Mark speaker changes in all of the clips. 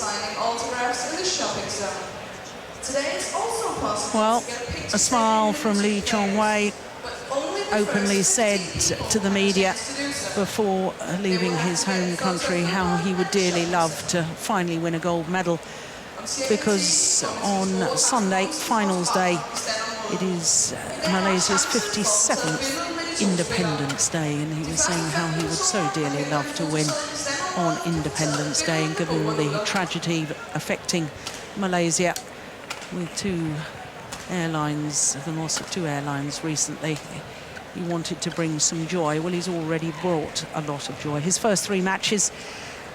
Speaker 1: signing autographs in the shopping zone. Today it's also possible
Speaker 2: well,
Speaker 1: to get a picture
Speaker 2: a smile from Lee Chong-wei openly said to the media before leaving his home country how he would dearly love to finally win a gold medal, because on Sunday, finals day, it is Malaysia's 57th Independence Day, and he was saying how he would so dearly love to win on Independence Day, and given the tragedy affecting Malaysia with two airlines, the loss of two airlines recently, he wanted to bring some joy. Well, he's already brought a lot of joy. His first three matches,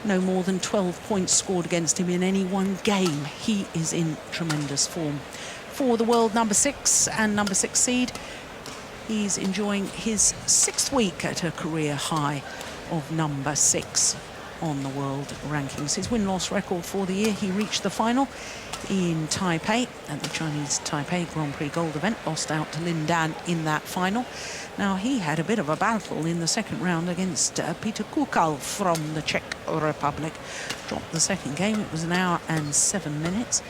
Speaker 2: no more than 12 points scored against him in any one game. He is in tremendous form. For the world number 6 and number 6 seed, he's enjoying his 6th week at a career high of number 6 on the world rankings. His win-loss record for the year, he reached the final in Taipei at the Chinese Taipei Grand Prix Gold event, lost out to Lin Dan in that final. Now, he had a bit of a battle in the second round against Peter Kukal from the Czech Republic. Dropped the second game, it was 1 hour and 7 minutes.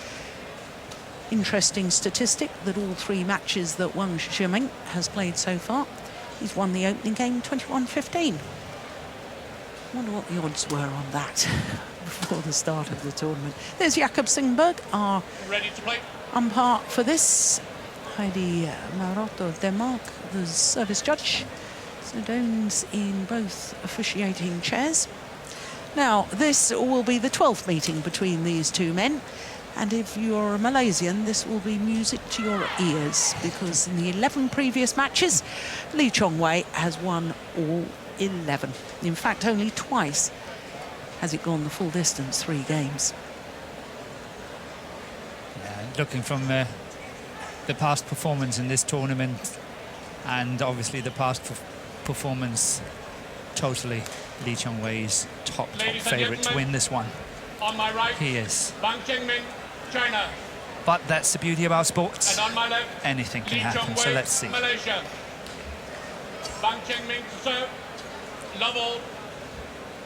Speaker 2: Interesting statistic that all 3 matches that Wang Zhengming has played so far, he's won the opening game 21-15. Wonder what the odds were on that before the start of the tournament. There's Jakob Singberg, our
Speaker 3: ready to play
Speaker 2: umpire for this. Heidi Maroto Denmark, the service judge. Sedones in both officiating chairs. Now, this will be the 12th meeting between these two men. And if you're a Malaysian, this will be music to your ears, because in the 11 previous matches, Lee Chong-wei has won all 11. In fact, only twice has it gone the full distance, 3 games.
Speaker 3: Yeah, looking from the past performance in this tournament, and obviously the past performance, totally Lee Chong-wei's top favourite to win this one.
Speaker 4: On my right,
Speaker 3: he is.
Speaker 4: Wang Zhengming, China.
Speaker 3: But that's the beauty about sports.
Speaker 4: And on my left,
Speaker 3: anything can happen, so let's see.
Speaker 4: Malaysia. Wang Zhengming to serve. Level.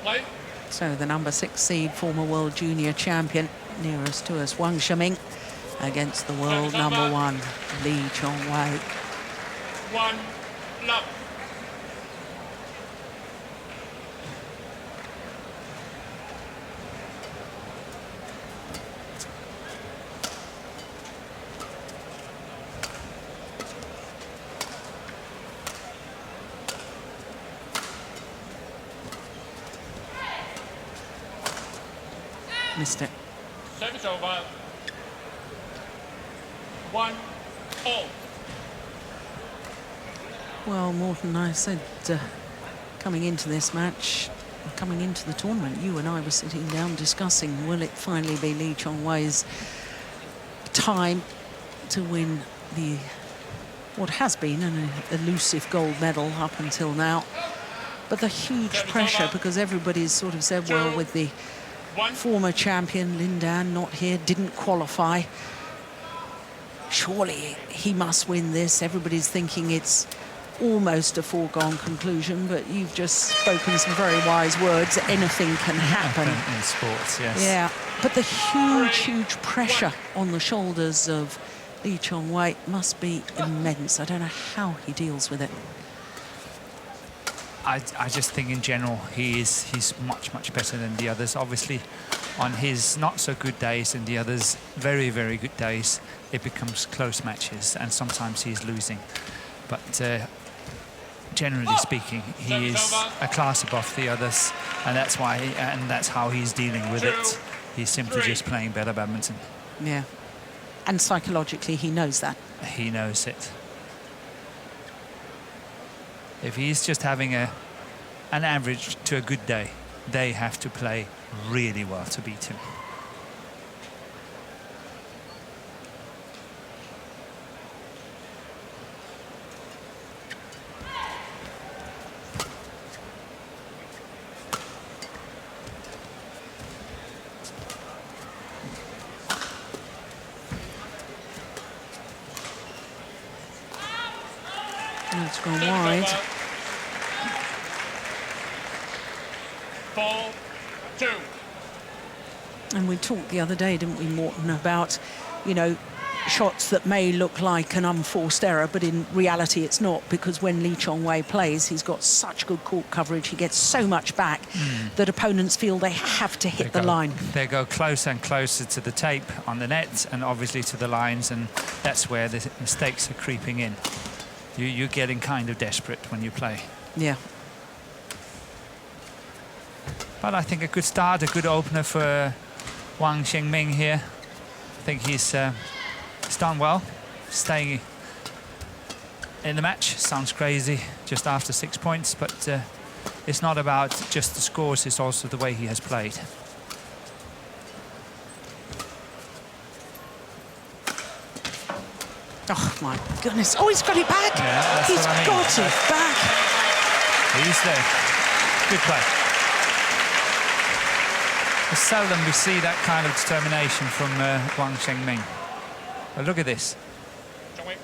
Speaker 4: Play.
Speaker 2: So the number 6 seed, former world junior champion, nearest to us, Wang Zhengming, against the world number 1, Lee Chong-wei.
Speaker 4: 1 love.
Speaker 2: Missed it.
Speaker 4: Service over. 1 all.
Speaker 2: Well, Morten, I said coming into this match, coming into the tournament, you and I were sitting down discussing, will it finally be Lee Chong-wei's time to win the what has been an elusive gold medal up until now, but the huge pressure, because everybody's sort of said, well, with the former champion Lin Dan not here, didn't qualify, surely he must win this. Everybody's thinking it's almost a foregone conclusion, but you've just spoken some very wise words. Anything can happen
Speaker 3: in sports, yes.
Speaker 2: Yeah, but the huge pressure on the shoulders of Lee Chong-wei must be immense. I don't know how he deals with it.
Speaker 3: I just think in general he's much better than the others. Obviously, on his not so good days and the others very good days, it becomes close matches, and sometimes he's losing. But generally speaking, he is a class above the others, and that's why, and that's how he's dealing with it. He's simply just playing better badminton.
Speaker 2: Yeah, and psychologically he knows that.
Speaker 3: He knows it. If he's just having an average to a good day, they have to play really well to beat him.
Speaker 2: It's gone wide.
Speaker 4: 4-2.
Speaker 2: And we talked the other day, didn't we, Morton, about, you know, shots that may look like an unforced error, but in reality it's not, because when Lee Chong-wei plays, he's got such good court coverage, he gets so much back that opponents feel they have to hit the line.
Speaker 3: They go closer and closer to the tape on the net and obviously to the lines, and that's where the mistakes are creeping in. You're getting kind of desperate when you play.
Speaker 2: Yeah.
Speaker 3: But I think a good start, a good opener for Wang Zhengming here. I think he's done well, staying in the match. Sounds crazy, just after 6 points, but it's not about just the scores, it's also the way he has played.
Speaker 2: Oh, my goodness. Oh, he's got it back.
Speaker 3: Yeah,
Speaker 2: he's got it back.
Speaker 3: He's there. Good play. It's seldom we see that kind of determination from Wang Zhengming. But look at this.
Speaker 4: Chong-wei.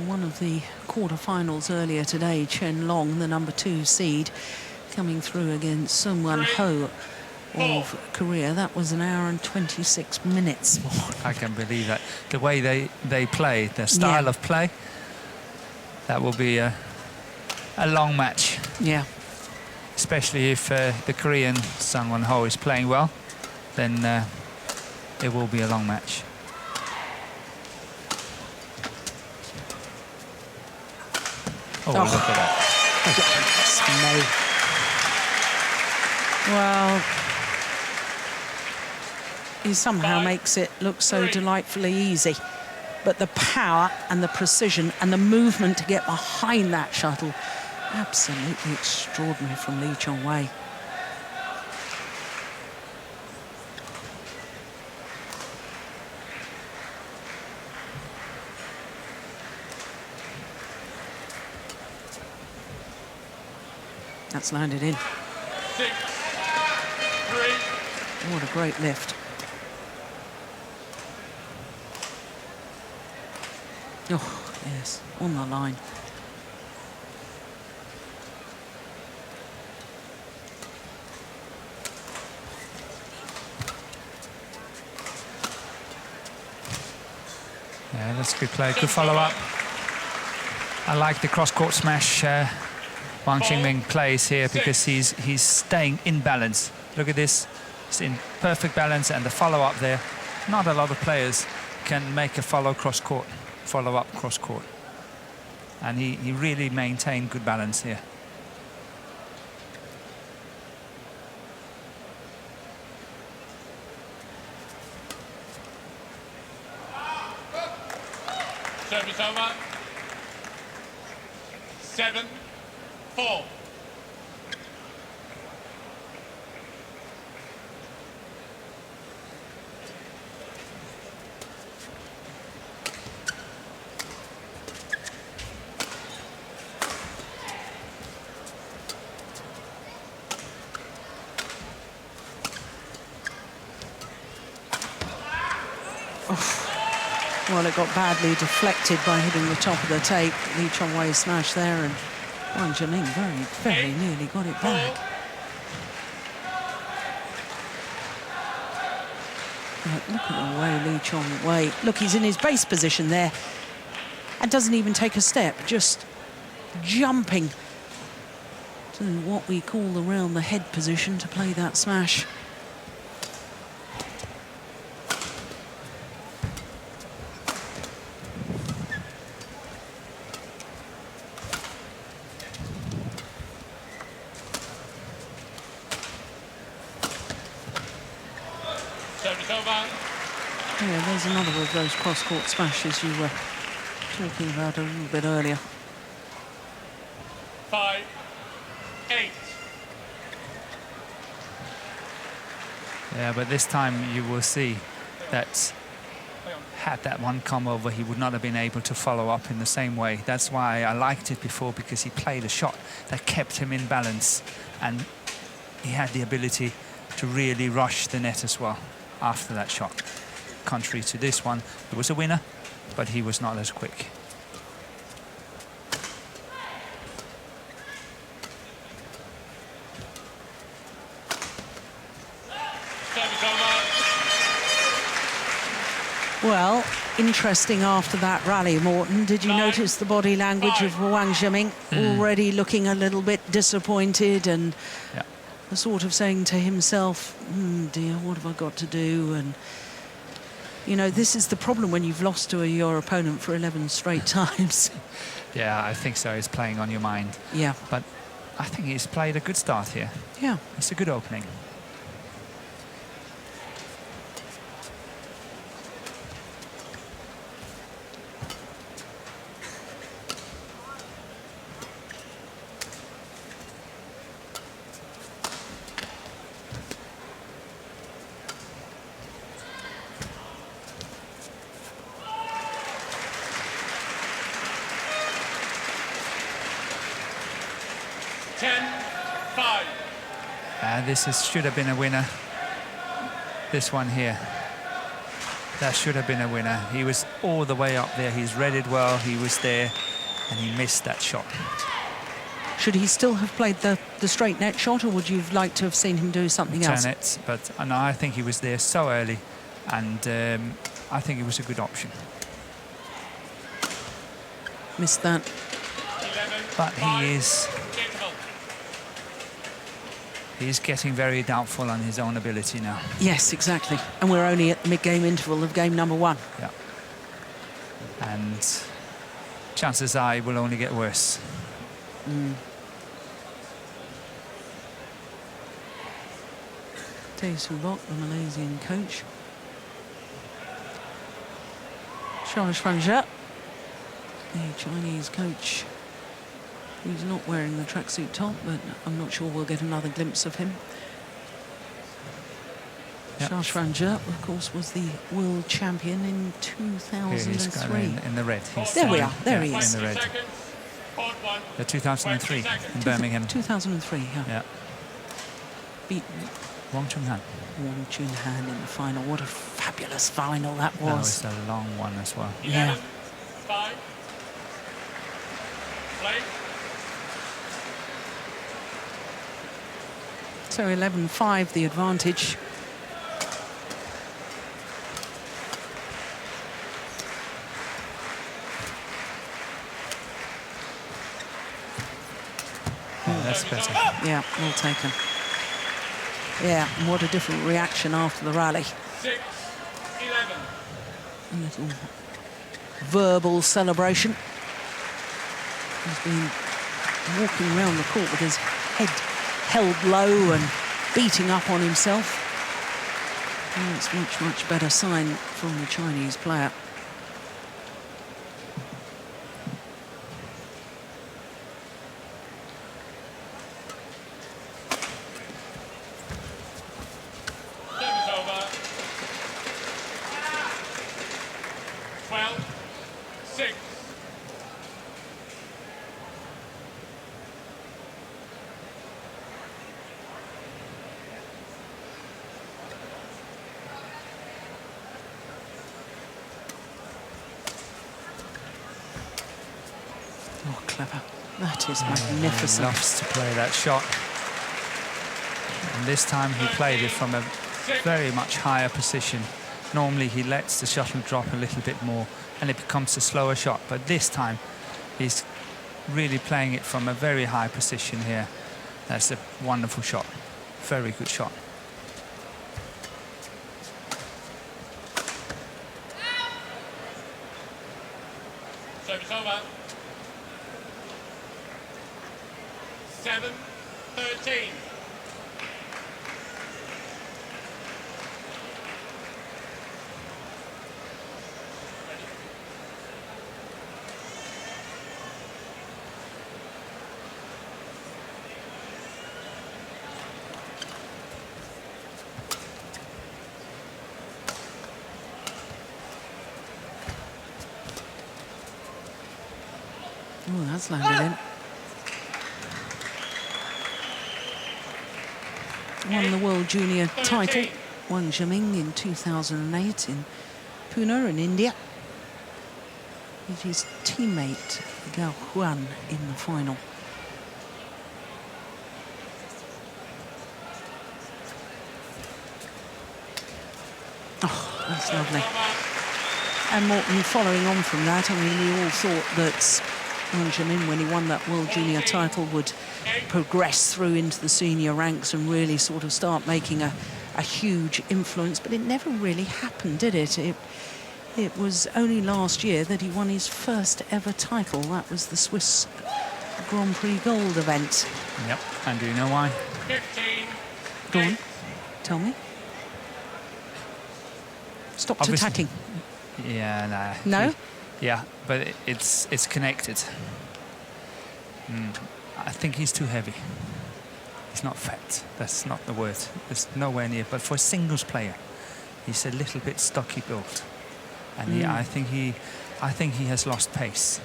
Speaker 2: One of the quarterfinals earlier today, Chen Long, the #2 seed, coming through against Sun Won Ho of Korea. That was 1 hour and 26 minutes.
Speaker 3: I can believe that. The way they play, their style of play, that will be a long match.
Speaker 2: Yeah.
Speaker 3: Especially if the Korean Sun Won Ho is playing well, then it will be a long match. Oh, look at that.
Speaker 2: Goodness me. Well, he somehow makes it look so delightfully easy. But the power and the precision and the movement to get behind that shuttle, absolutely extraordinary from Lee Chong-wei. That's landed in.
Speaker 4: 6-3.
Speaker 2: What a great lift. Oh, yes, on the line.
Speaker 3: Yeah, that's a good play, good follow-up. I like the cross-court smash Wang Zhengming plays here, because he's staying in balance. Look at this, he's in perfect balance, and the follow-up there. Not a lot of players can make a follow-up cross-court. And he really maintained good balance here.
Speaker 4: Service over. 7-4.
Speaker 2: Well, it got badly deflected by hitting the top of the tape. Lee Chong-wei smash there, and Wang Zhengming very nearly got it back. But look at the way Lee Chong-wei... Look, he's in his base position there and doesn't even take a step, just jumping to what we call the round the head position to play that smash. Yeah, there's another of those cross-court smashes you were talking about a little bit earlier.
Speaker 4: 5-8.
Speaker 3: Yeah, but this time you will see that had that one come over, he would not have been able to follow up in the same way. That's why I liked it before, because he played a shot that kept him in balance, and he had the ability to really rush the net as well after that shot. Contrary to this one, it was a winner, but he was not as quick.
Speaker 4: Service over.
Speaker 2: Well, interesting after that rally, Morten. Did you notice the body language of Wang Zhengming? Already looking a little bit disappointed and
Speaker 3: Yeah.
Speaker 2: sort of saying to himself, dear, what have I got to do? And, you know, this is the problem when you've lost to your opponent for 11 straight times.
Speaker 3: Yeah, I think so. It's playing on your mind.
Speaker 2: Yeah.
Speaker 3: But I think he's played a good start here.
Speaker 2: Yeah.
Speaker 3: It's a good opening. Should have been a winner. This one here. That should have been a winner. He was all the way up there. He's read it well. He was there, and he missed that shot.
Speaker 2: Should he still have played the straight net shot, or would you have liked to have seen him do something else?
Speaker 3: Turn it, but no, I think he was there so early, and I think it was a good option.
Speaker 2: Missed that.
Speaker 4: 11,
Speaker 3: But he is...
Speaker 4: Gentlemen.
Speaker 3: He's getting very doubtful on his own ability now.
Speaker 2: Yes, exactly. And we're only at the mid-game interval of game number 1.
Speaker 3: Yeah. And chances are it will only get worse.
Speaker 2: Tae Soo-bok, the Malaysian coach. Chong, the Chinese coach. He's not wearing the tracksuit top, but I'm not sure we'll get another glimpse of him.
Speaker 3: Yep.
Speaker 2: Zhengming, of course, was the world champion in
Speaker 3: Here he's
Speaker 2: 2003.
Speaker 3: in the red. He's
Speaker 2: There we
Speaker 3: standing-
Speaker 2: are, there he
Speaker 3: yeah,
Speaker 2: is.
Speaker 3: In the red.
Speaker 4: Seconds. Court 1.
Speaker 3: The 2003 in Birmingham.
Speaker 2: 2003, yeah.
Speaker 3: Yeah.
Speaker 2: Beat
Speaker 3: Wang Chung-han.
Speaker 2: Wang Chun-han in the final. What a fabulous final that
Speaker 3: That
Speaker 2: was.
Speaker 3: was a long one as well.
Speaker 2: Yeah.
Speaker 4: 5. Play.
Speaker 2: So 11-5, the advantage.
Speaker 3: Yeah, that's better.
Speaker 2: Yeah, well taken. Yeah, and what a different reaction after the rally.
Speaker 4: 6, 11.
Speaker 2: A little verbal celebration. He's been walking around the court with his head held low and beating up on himself. And it's much, much better sign from the Chinese player.
Speaker 4: Service over. 12, 6.
Speaker 2: Oh, clever. That is
Speaker 3: He
Speaker 2: magnificent.
Speaker 3: loves to play that shot. And this time he played it from a very much higher position. Normally he lets the shuttle drop a little bit more and it becomes a slower shot. But this time he's really playing it from a very high position here. That's a wonderful shot. Very good shot.
Speaker 4: Service over. 7, 13.
Speaker 2: has landed in. Won the World Junior title, Wang Zhengming, in 2008 in Pune in India. With his teammate Gao Huan in the final. Oh, that's lovely. And Morton, following on from that, I mean, we all thought that Wang Zhengming, when he won that World Junior title, would progress through into the senior ranks and really sort of start making a huge influence, but it never really happened, did it? It was only last year that he won his first ever title. That was the Swiss Grand Prix Gold event.
Speaker 3: Yep, and do you know why?
Speaker 4: 15.
Speaker 2: Go on, tell me. Stop attacking.
Speaker 3: Yeah,
Speaker 2: No?
Speaker 3: Yeah, but it's connected. I think he's too heavy. He's not fat. That's not the word. It's nowhere near. But for a singles player, he's a little bit stocky built, and I think he has lost pace.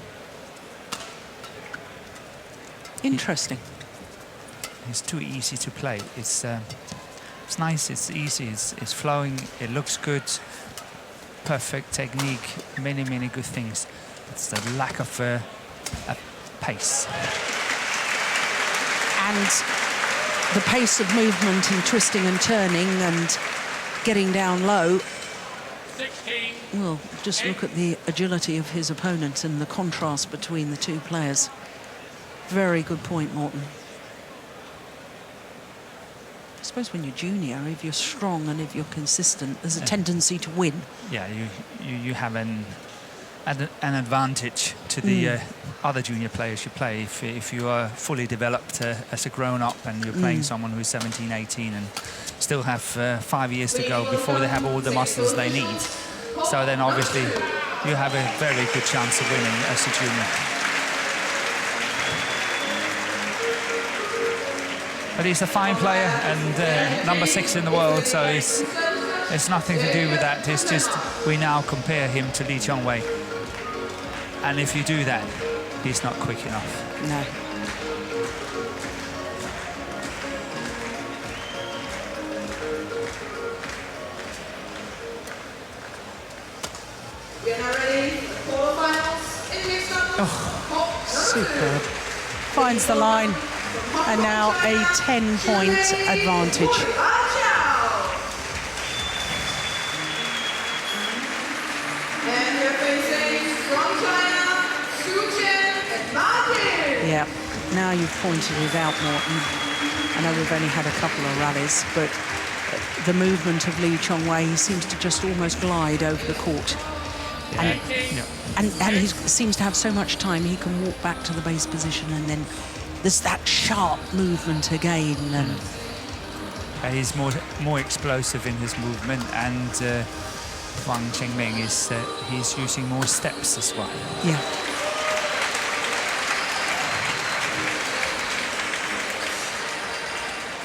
Speaker 2: Interesting.
Speaker 3: He's too easy to play. It's nice. It's easy. It's flowing. It looks good. Perfect technique. Many good things. It's the lack of pace.
Speaker 2: And the pace of movement and twisting and turning and getting down low.
Speaker 4: 16.
Speaker 2: Well, just look at the agility of his opponent and the contrast between the two players. Very good point, Morton. I suppose when you're junior, if you're strong and if you're consistent, there's a tendency to win.
Speaker 3: Yeah, you have an advantage to the other junior players you play. If you are fully developed as a grown-up and you're playing someone who's 17, 18 and still have 5 years to go before they have all the muscles they need. So then obviously you have a very good chance of winning as a junior. But he's a fine player and number 6 in the world, so it's nothing to do with that. It's just we now compare him to Lee Chong-wei. And if you do that, he's not quick enough.
Speaker 2: No.
Speaker 1: We are now ready for the quarterfinals in mixed doubles.
Speaker 2: Superb. Finds the line. And now a 10-point advantage.
Speaker 1: And they're facing from China, and Martin.
Speaker 2: Yeah, now you've pointed it out, Morton. I know we've only had a couple of rallies, but the movement of Lee Chong-wei, he seems to just almost glide over the court. And he seems to have so much time, he can walk back to the base position and then there's that sharp movement again. And
Speaker 3: he's more explosive in his movement, and Wang Zhengming is he's using more steps as well.
Speaker 2: Yeah.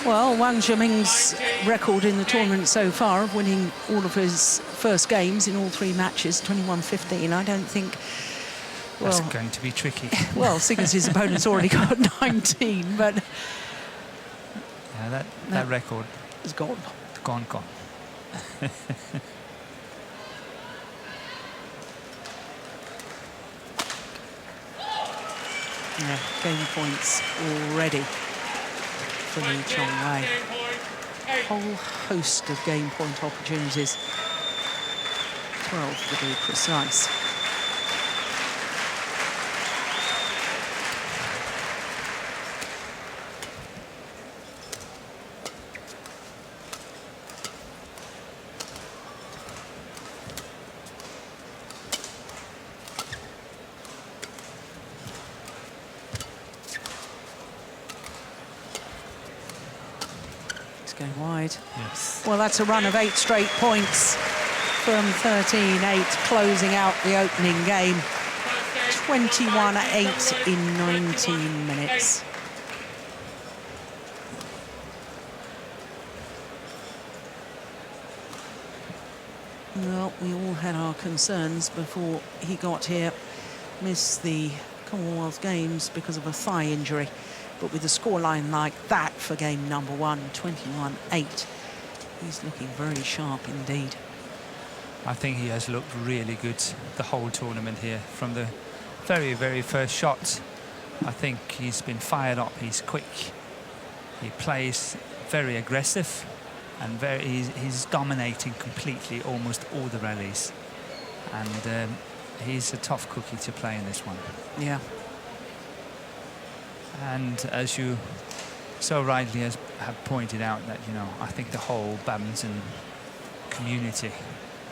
Speaker 2: Well, Wang Zhengming's record in the tournament so far of winning all of his first games in all 3 matches, 21-15, I don't think... Well,
Speaker 3: that's going to be tricky.
Speaker 2: Well, seeing as his opponent's already got 19, but...
Speaker 3: Yeah, that record...
Speaker 2: is gone.
Speaker 3: Gone.
Speaker 2: Yeah, game points already for Lee Chong-wei. Whole host of game point opportunities. 12 to be precise. Going wide.
Speaker 3: Yes.
Speaker 2: Well, that's a run of 8 straight points from 13-8, closing out the opening game. 21-8 in 19 minutes. Well, we all had our concerns before he got here. Missed the Commonwealth Games because of a thigh injury. But with a scoreline like that for game number 1, 21-8, he's looking very sharp indeed.
Speaker 3: I think he has looked really good the whole tournament here. From the very, very first shot, I think he's been fired up. He's quick. He plays very aggressive, and he's dominating completely almost all the rallies. And he's a tough cookie to play in this one.
Speaker 2: Yeah.
Speaker 3: And as you so rightly have pointed out, that, you know, I think the whole badminton community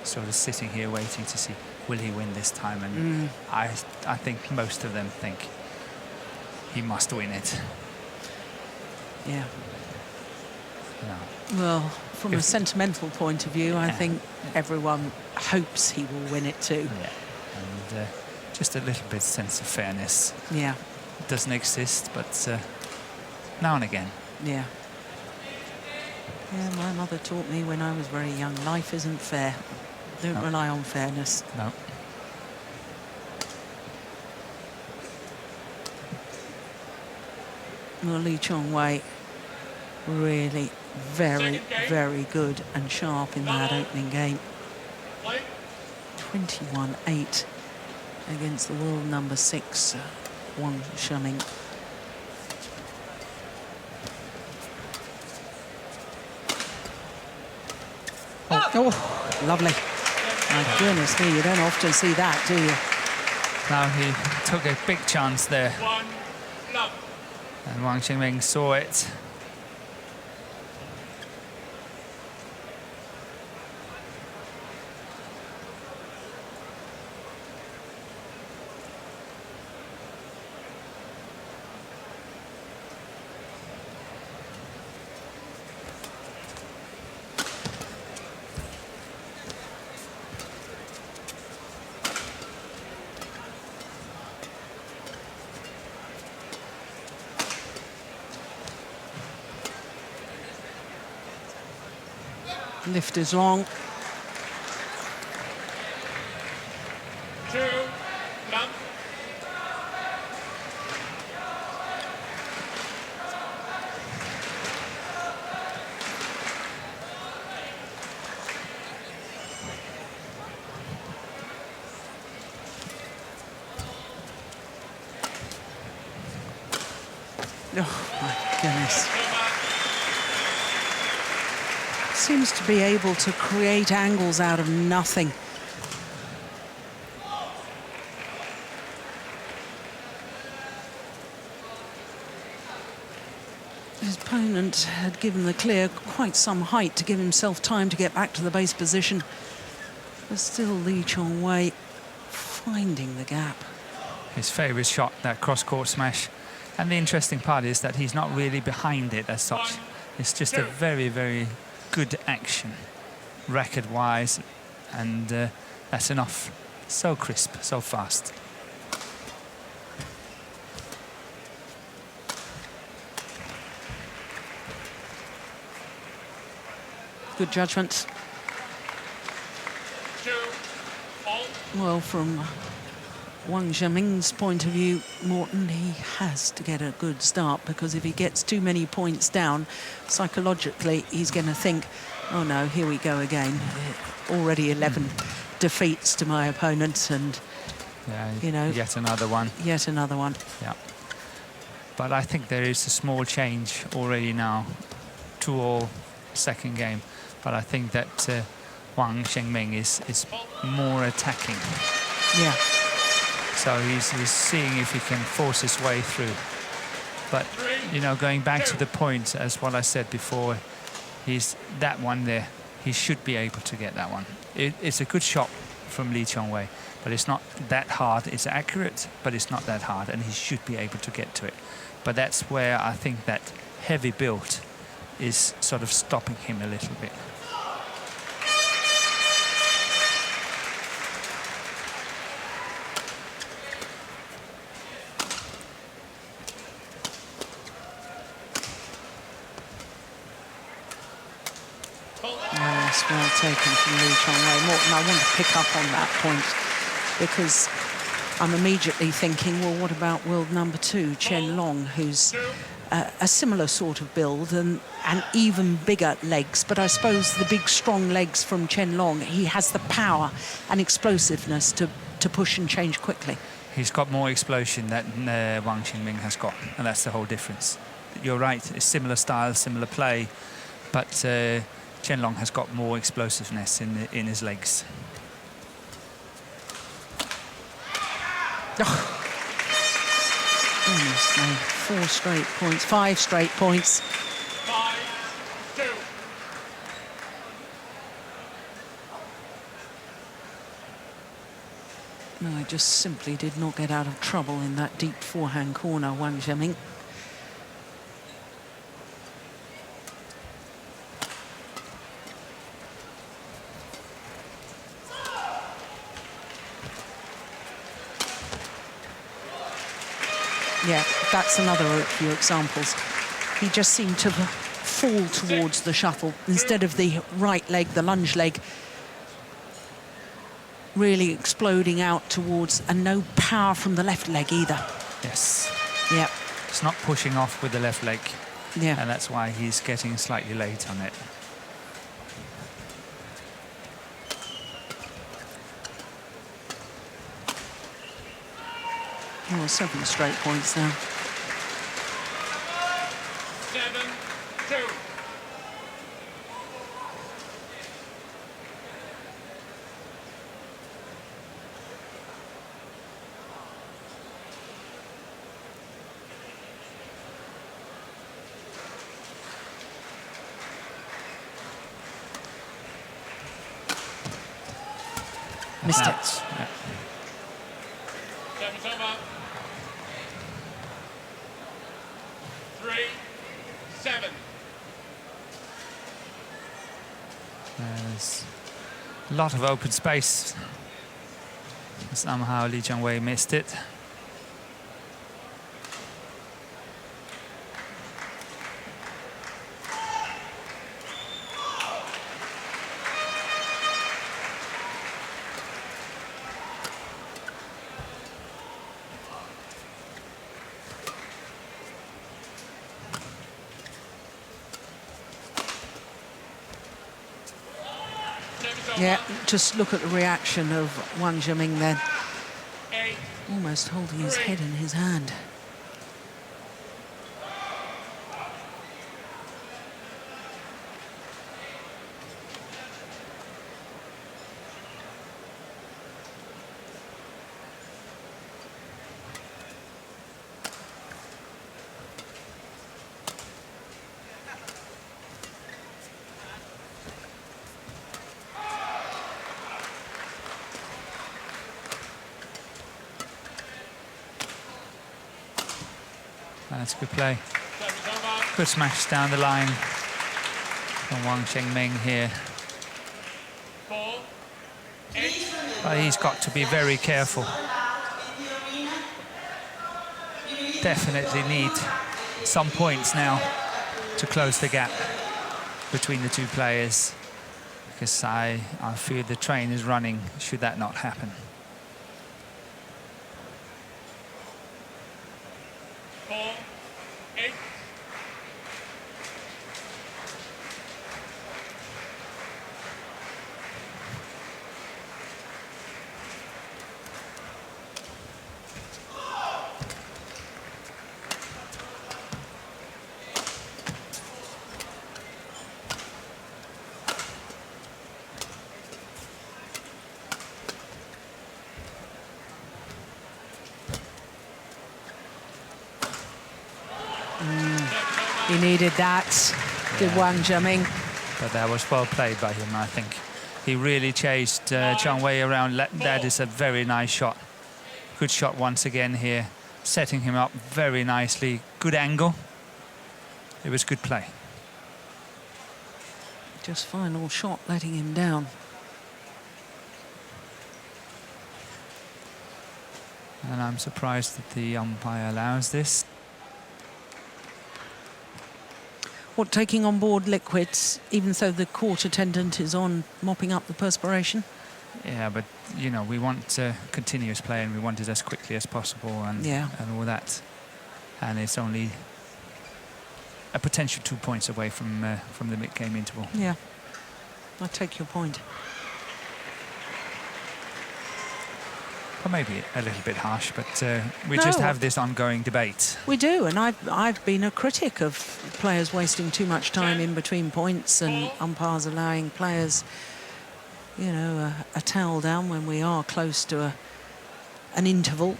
Speaker 3: sort of sitting here waiting to see, will he win this time? And I think most of them think he must win it.
Speaker 2: Yeah.
Speaker 3: No.
Speaker 2: Well, from a sentimental point of view, I think everyone hopes he will win it too.
Speaker 3: Yeah. And just a little bit sense of fairness.
Speaker 2: Yeah.
Speaker 3: It doesn't exist, but now and again.
Speaker 2: Yeah. Yeah, my mother taught me when I was very young, life isn't fair. Don't rely on fairness.
Speaker 3: No.
Speaker 2: Well, Lee Chong-wei really very, very good and sharp in that opening game. 21-8 against the world number 6, Wang Zhengming. Oh, lovely. My goodness me, you don't often see that, do you?
Speaker 3: Now he took a big chance there. And Wang Zhengming saw it.
Speaker 2: Lift is long.
Speaker 4: 2, love.
Speaker 2: Oh, my goodness. Seems to be able to create angles out of nothing. His opponent had given the clear quite some height to give himself time to get back to the base position. But still Lee Chong-wei finding the gap.
Speaker 3: His favourite shot, that cross-court smash. And the interesting part is that he's not really behind it as such. It's just a very, very good action, racket-wise, and that's enough. So crisp, so fast.
Speaker 2: Good judgment.
Speaker 4: 2, all.
Speaker 2: Well, from Wang Zhengming's point of view, Morton, he has to get a good start, because if he gets too many points down, psychologically, he's going to think, oh no, here we go again. Already 11 defeats to my opponent, and,
Speaker 3: Yeah,
Speaker 2: you know,
Speaker 3: yet another one.
Speaker 2: Yet another one.
Speaker 3: Yeah. But I think there is a small change already now, 2-all second game. But I think that Wang Zhengming is more attacking.
Speaker 2: Yeah.
Speaker 3: So he's seeing if he can force his way through. But, you know, going back to the point, as what I said before, he's that one there. He should be able to get that one. It's a good shot from Lee Chong-wei, but it's not that hard. It's accurate, but it's not that hard, and he should be able to get to it. But that's where I think that heavy build is sort of stopping him a little bit.
Speaker 2: Yes, well taken from Lee Chong-wei. Morton, I want to pick up on that point, because I'm immediately thinking, well, what about world number 2, Chen Long, who's a similar sort of build and even bigger legs. But I suppose the big, strong legs from Chen Long, he has the power and explosiveness to push and change quickly.
Speaker 3: He's got more explosion than Wang Zhengming has got, and that's the whole difference. You're right, it's similar style, similar play, but Chen Long has got more explosiveness in his legs.
Speaker 2: Oh. Goodness me, 4 straight points, 5 straight points.
Speaker 4: 5-2.
Speaker 2: No, I just simply did not get out of trouble in that deep forehand corner, Wang Zhengming. Yeah, that's another few examples. He just seemed to fall towards the shuttle instead of the right leg, the lunge leg, really exploding out towards, and no power from the left leg either.
Speaker 3: Yes.
Speaker 2: Yeah.
Speaker 3: It's not pushing off with the left leg,
Speaker 2: Yeah.
Speaker 3: and that's why he's getting slightly late on it.
Speaker 2: Oh, 7 straight points now.
Speaker 4: 7-2.
Speaker 2: Missed it.
Speaker 3: Yeah.
Speaker 4: Service over. 3-7.
Speaker 3: There's a lot of open space. Somehow Li Jianwei missed it.
Speaker 2: Yeah, just look at the reaction of Wang Zhengming then,
Speaker 4: 8.
Speaker 2: almost holding his head in his hand.
Speaker 3: That's good play.
Speaker 4: Service over.
Speaker 3: Good smash down the line from Wang Zhengming here.
Speaker 4: 4-8.
Speaker 3: But he's got to be very careful. Definitely need some points now to close the gap between the two players, because I feel the train is running should that not happen.
Speaker 4: 4-8.
Speaker 2: He needed that, did Wang Zhengming.
Speaker 3: But that was well played by him, I think. He really chased Chong Wei around. That is a very nice shot. Good shot once again here, setting him up very nicely. Good angle. It was good play.
Speaker 2: Just final shot letting him down.
Speaker 3: And I'm surprised that the umpire allows this.
Speaker 2: What, taking on board liquids, even though the court attendant is on mopping up the perspiration?
Speaker 3: Yeah, but you know, we want continuous play and we want it as quickly as possible and all that. And it's only a potential 2 points away from the mid-game interval.
Speaker 2: Yeah, I take your point.
Speaker 3: Or maybe a little bit harsh, but we just have this ongoing debate.
Speaker 2: We do, and I've been a critic of players wasting too much time in between points and umpires allowing players, you know, a towel down when we are close to an interval.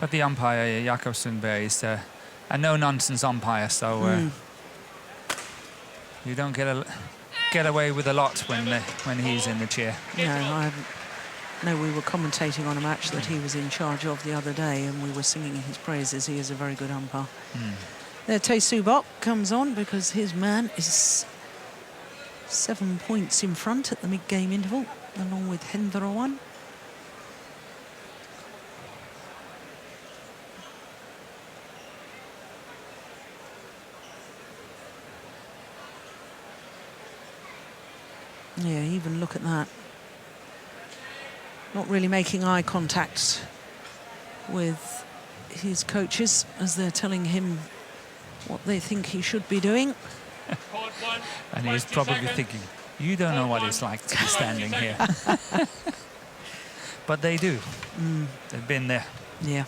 Speaker 3: But the umpire, Jakob Sundberg, is a no-nonsense umpire, so you don't get away with a lot when he's in the chair.
Speaker 2: No, we were commentating on a match that he was in charge of the other day, and we were singing his praises. He is a very good umpire. There, Tae Soo-bok comes on because his man is 7 points in front at the mid-game interval, along with Hendra-won. Yeah, even look at that. Not really making eye contact with his coaches as they're telling him what they think he should be doing.
Speaker 3: And he's probably thinking, you don't know what it's like to be standing here. But they do. They've been there.
Speaker 2: Yeah.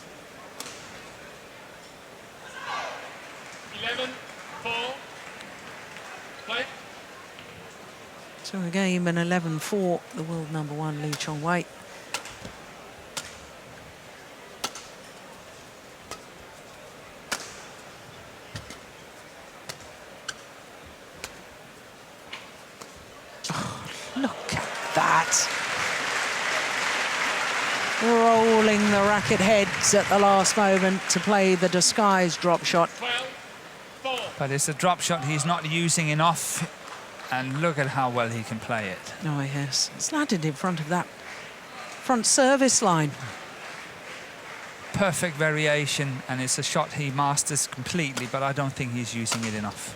Speaker 4: 11-4. Play.
Speaker 2: So a game and 11-4, the world #1 Lee Chong-wei. Look at that. Rolling the racket heads at the last moment to play the disguised drop shot.
Speaker 4: 12-4.
Speaker 3: But it's a drop shot he's not using enough. And look at how well he can play it.
Speaker 2: Oh, yes. It's landed in front of that front service line.
Speaker 3: Perfect variation, and it's a shot he masters completely, but I don't think he's using it enough.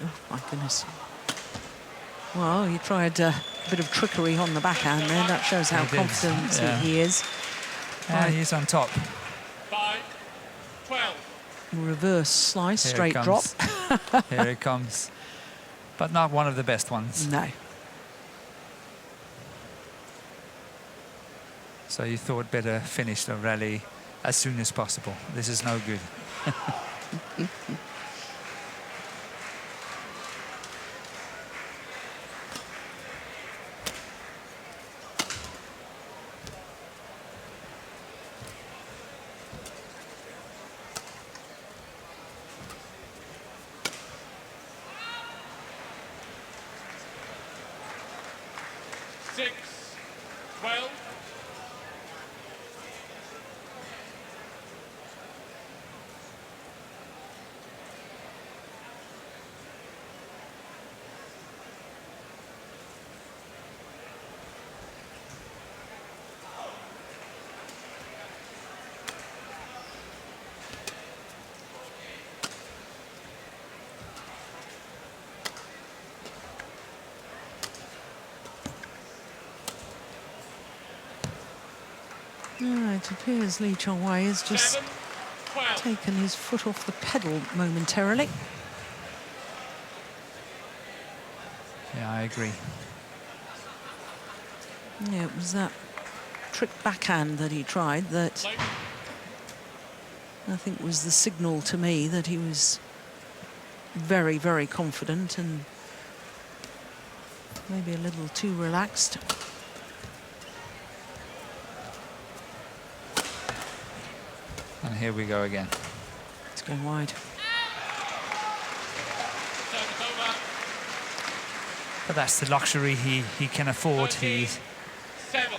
Speaker 2: Oh, my goodness. Well, he tried a bit of trickery on the backhand there. That shows how confident he is.
Speaker 3: And he's on top.
Speaker 4: 5-12.
Speaker 2: Reverse slice,
Speaker 3: Here
Speaker 2: straight drop.
Speaker 3: Here it comes. But not one of the best ones.
Speaker 2: No.
Speaker 3: So you thought better finish the rally as soon as possible. This is no good.
Speaker 2: It appears Lee Chong-wei has just taken his foot off the pedal momentarily.
Speaker 3: Yeah, I agree.
Speaker 2: Yeah, it was that trick backhand that he tried that I think was the signal to me that he was very, very confident and maybe a little too relaxed.
Speaker 3: And here we go again.
Speaker 2: It's going wide.
Speaker 3: But that's the luxury he can afford. He's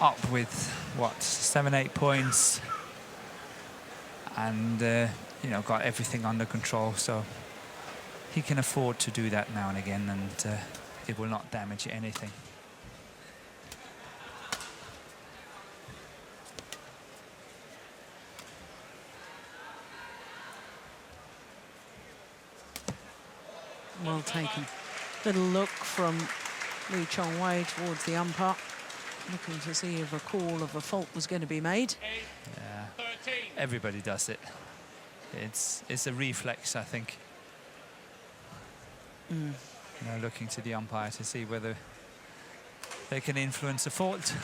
Speaker 3: up with, what, 7, 8 points. And, you know, got everything under control. So he can afford to do that now and again, and it will not damage anything.
Speaker 2: Well taken. Little look from Lee Chong-wei towards the umpire, looking to see if a call of a fault was going to be made.
Speaker 3: Yeah, everybody does it. It's a reflex, I think. You know, looking to the umpire to see whether they can influence a fault.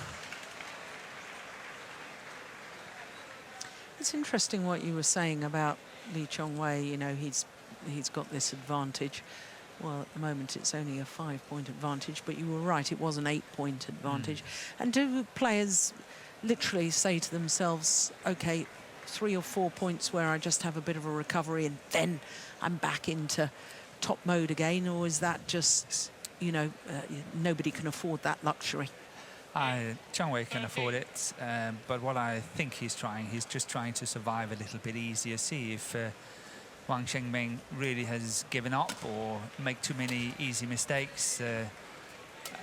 Speaker 2: It's interesting what you were saying about Lee Chong-wei. You know, he's got this advantage. Well, at the moment it's only a 5-point advantage, but you were right, it was an 8-point advantage. And do players literally say to themselves, okay, 3 or 4 points where I just have a bit of a recovery and then I'm back into top mode again? Or is that just, you know, nobody can afford that luxury?
Speaker 3: Chong-wei can afford it, but what I think he's just trying to survive a little bit easier. See if Wang Zhengming really has given up or make too many easy mistakes.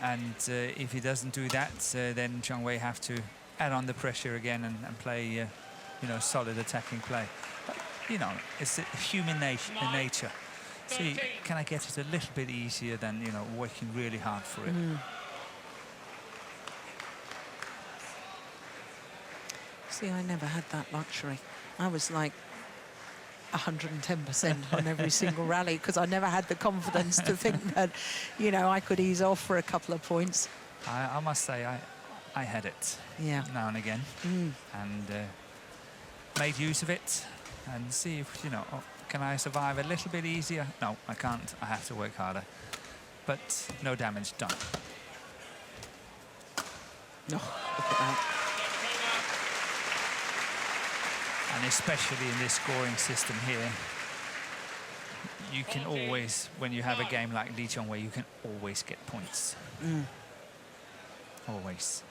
Speaker 3: And if he doesn't do that, then Chong-wei have to add on the pressure again and play, you know, solid attacking play. But, you know, it's human nature. See, can I get it a little bit easier than, you know, working really hard for it?
Speaker 2: See, I never had that luxury. I was like 110% on every single rally because I never had the confidence to think that, you know, I could ease off for a couple of points.
Speaker 3: I must say I had it now and again, and made use of it and see if, you know, can I survive a little bit easier? No, I can't. I have to work harder. But no damage done.
Speaker 2: No, look at that.
Speaker 3: And especially in this scoring system here, you can always, when you have a game like Lee Chong-wei, you can always get points. Always.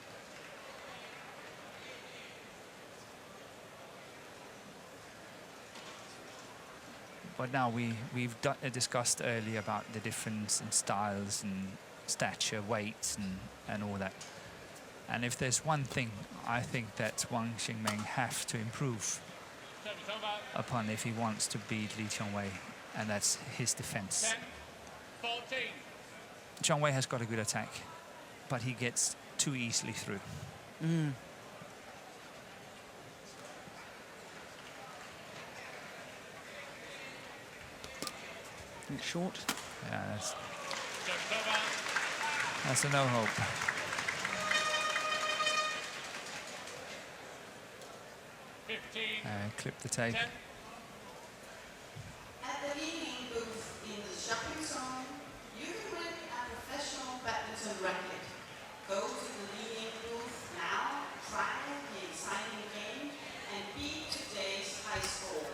Speaker 3: But now we've discussed earlier about the difference in styles and stature, weight and all that. And if there's one thing I think that Wang Zhengming have to improve upon if he wants to beat Lee Chong-wei, and that's his defense.
Speaker 4: 10-14.
Speaker 3: Chong-wei has got a good attack, but he gets too easily through.
Speaker 2: It's short.
Speaker 3: Yeah, that's a no hope. Clip the tape.
Speaker 4: 10.
Speaker 1: At the leading booth in the shopping zone, you can win a professional badminton racket. Go to the leading booth now, try the exciting game, and beat today's high score.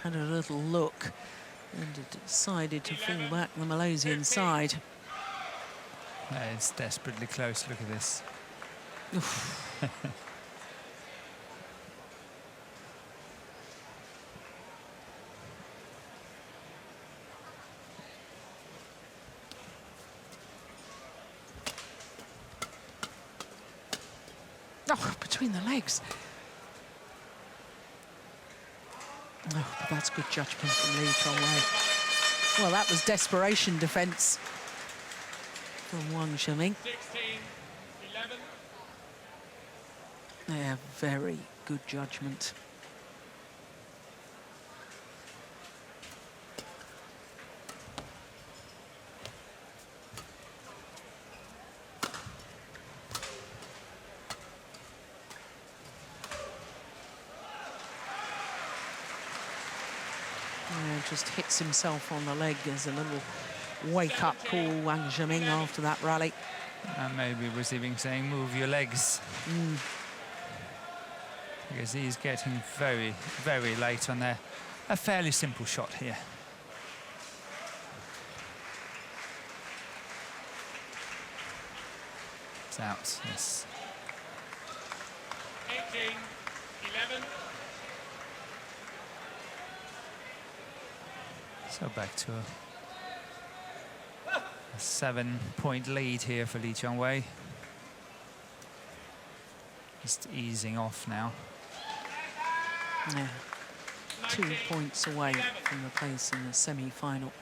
Speaker 2: Had a little look and decided to fall back the Malaysian side.
Speaker 3: It's desperately close. Look at this.
Speaker 2: Oh, between the legs. Oh, but that's good judgment from Lee Chong-wei. Well, that was desperation defence from Wang Zhengming.
Speaker 4: 16-11.
Speaker 2: Yeah, very good judgment. Yeah, just hits himself on the leg as a little wake-up call, Wang Zhengming, after that rally.
Speaker 3: And maybe receiving saying, move your legs. Because he's getting very, very late on there. A fairly simple shot here. It's out, yes.
Speaker 4: 18-11.
Speaker 3: So back to a 7-point lead here for Lee Chong-wei. Just easing off now.
Speaker 2: Yeah. 2 points away from the place in the semi-final.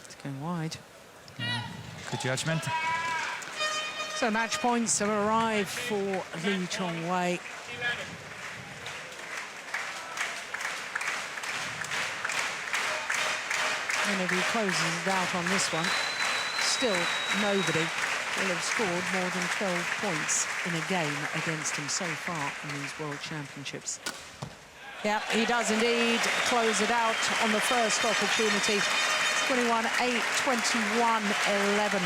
Speaker 2: It's going wide.
Speaker 3: Yeah. Good judgment.
Speaker 2: So match points have arrived for Lee Chong-wei.
Speaker 4: 11.
Speaker 2: And if he closes it out on this one, still nobody will have scored more than 12 points in a game against him so far in these World Championships. Yeah, he does indeed close it out on the first opportunity. 21-8, 21-11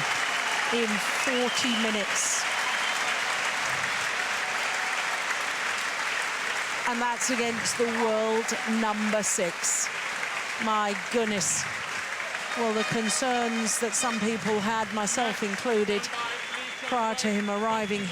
Speaker 2: in 40 minutes. And that's against the world number 6. My goodness. Well, the concerns that some people had, myself included, prior to him arriving here